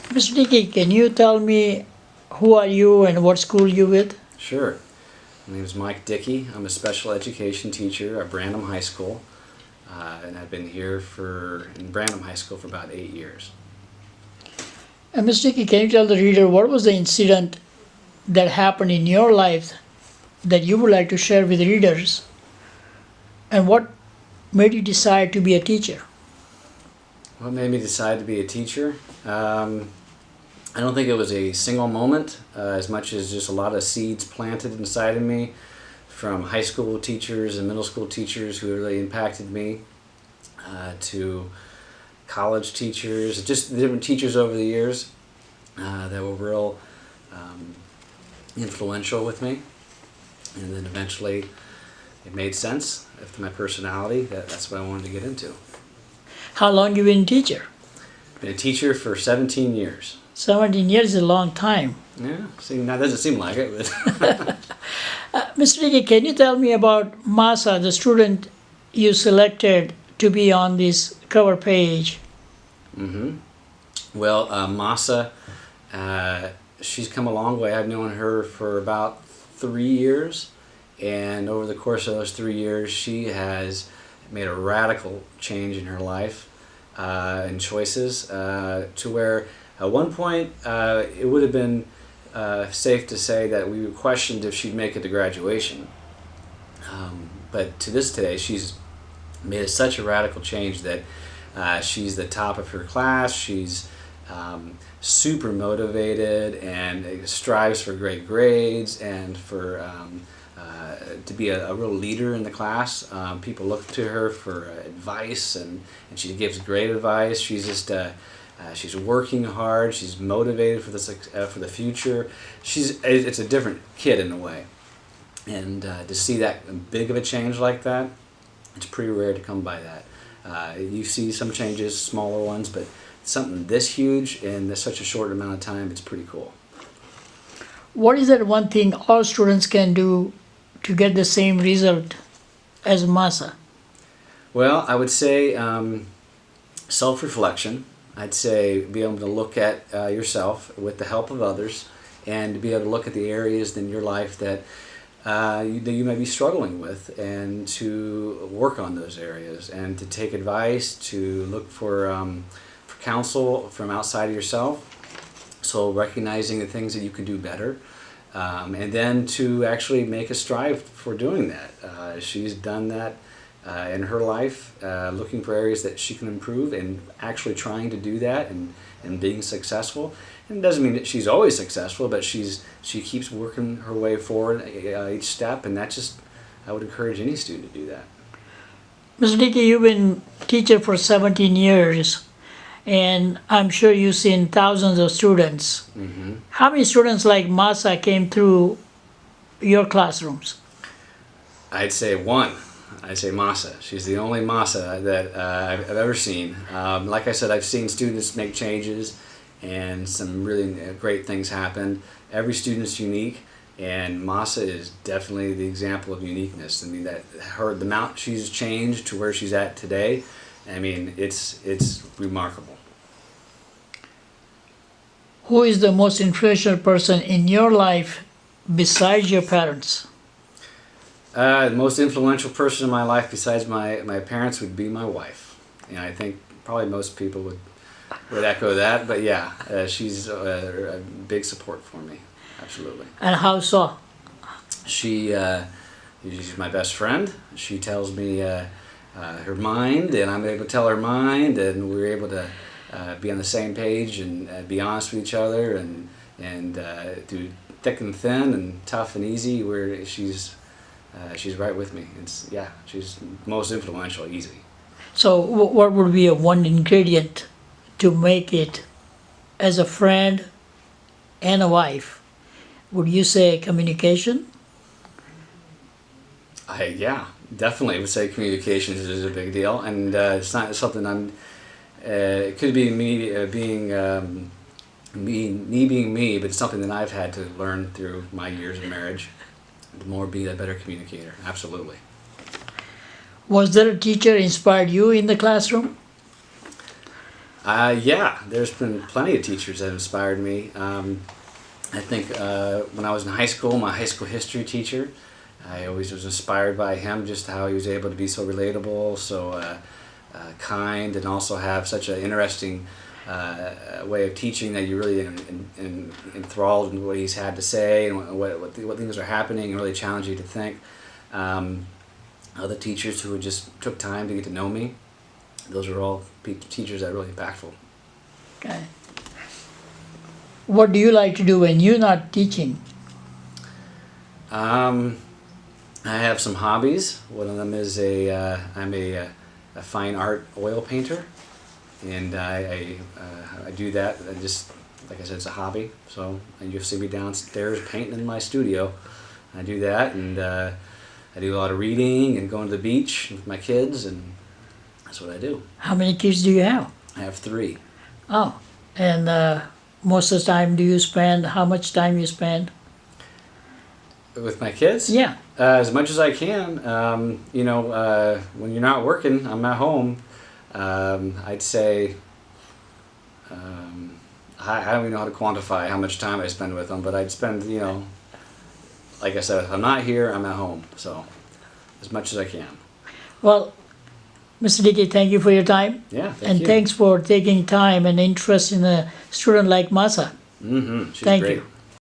Mr. Dickey, can you tell me who are you and what school you with? Sure. My name is Mike Dickey. I'm a special education teacher at Branham High School, and I've been here in Branham High School for about 8 years. And Mr. Dickey, can you tell the reader what was the incident that happened in your life that you would like to share with readers, and what made you decide to be a teacher? What made me decide to be a teacher? I don't think it was a single moment, as much as just a lot of seeds planted inside of me from high school teachers and middle school teachers who really impacted me, to college teachers, just different teachers over the years that were real influential with me. And then eventually it made sense after my personality that's what I wanted to get into. How long you been a teacher? Been a teacher for 17 years. 17 years is a long time. Yeah, see, now it doesn't seem like it, but Mr. Dickey, can you tell me about Massa, the student you selected to be on this cover page? Well, Massa, she's come a long way. I've known her for about 3 years, and over the course of those 3 years, she has made a radical change in her life and choices to where at one point it would have been safe to say that we questioned if she'd make it to graduation. But to this day, she's made such a radical change that she's the top of her class. She's super motivated and strives for great grades and for to be a real leader in the class. People look to her for advice, and she gives great advice. She's just she's working hard. She's motivated for the future. It's a different kid in a way, and to see that big of a change like that, it's pretty rare to come by that. You see some changes, smaller ones, but something this huge in such a short amount of time, it's pretty cool. What is that one thing all students can do to get the same result as Massa? Well, I would say self-reflection. I'd say be able to look at yourself with the help of others, and to be able to look at the areas in your life that you may be struggling with, and to work on those areas, and to take advice, to look for counsel from outside of yourself. So recognizing the things that you can do better, and then to actually make a strive for doing that. She's done that in her life, looking for areas that she can improve and actually trying to do that and being successful. And it doesn't mean that she's always successful, but she keeps working her way forward each step, and I would encourage any student to do that. Mr. Dickey, you've been teacher for 17 years, and I'm sure you've seen thousands of students. How many students like Massa came through your classrooms? I'd say one. I'd say Massa. She's the only Massa that I've ever seen. Like I said, I've seen students make changes and some really great things happen. Every student's unique, and Massa is definitely the example of uniqueness. I mean, the amount she's changed to where she's at today, I mean, it's remarkable. Who is the most influential person in your life besides your parents? The most influential person in my life besides my parents would be my wife. And I think probably most people would echo that, but yeah, she's a big support for me, absolutely. And how so? She's my best friend. She tells me her mind, and I'm able to tell her mind, and we're able to be on the same page and be honest with each other, and through thick and thin and tough and easy, where she's right with me. She's most influential, easy. So what would be a one ingredient to make it as a friend and a wife? Would you say communication? Yeah, definitely would say communication is a big deal, and it's not something it could be me being me, but it's something that I've had to learn through my years of marriage. The more be a better communicator, absolutely. Was there a teacher inspired you in the classroom? Yeah, there's been plenty of teachers that inspired me. I think when I was in high school, my high school history teacher, I always was inspired by him, just how he was able to be so relatable, so kind, and also have such an interesting way of teaching that you're really enthralled in what he's had to say and what things are happening and really challenge you to think. Other teachers who just took time to get to know me, those are all teachers that are really impactful. Okay. What do you like to do when you're not teaching? I have some hobbies. One of them is I'm a fine art oil painter, and I do that. I just, like I said, it's a hobby. So you'll see me downstairs painting in my studio. I do that, and I do a lot of reading and going to the beach with my kids, and that's what I do. How many kids do you have? I have 3. Oh, and most of the time how much time you spend? With my kids? Yeah. As much as I can. When you're not working, I'm at home. I'd say, I don't even know how to quantify how much time I spend with them, but I'd spend, like I said, if I'm not here, I'm at home. So, as much as I can. Well, Mr. Dickey, thank you for your time. Yeah, thank and you. thanks for taking time and interest in a student like Massa. Mm-hmm. She's Thank great. you.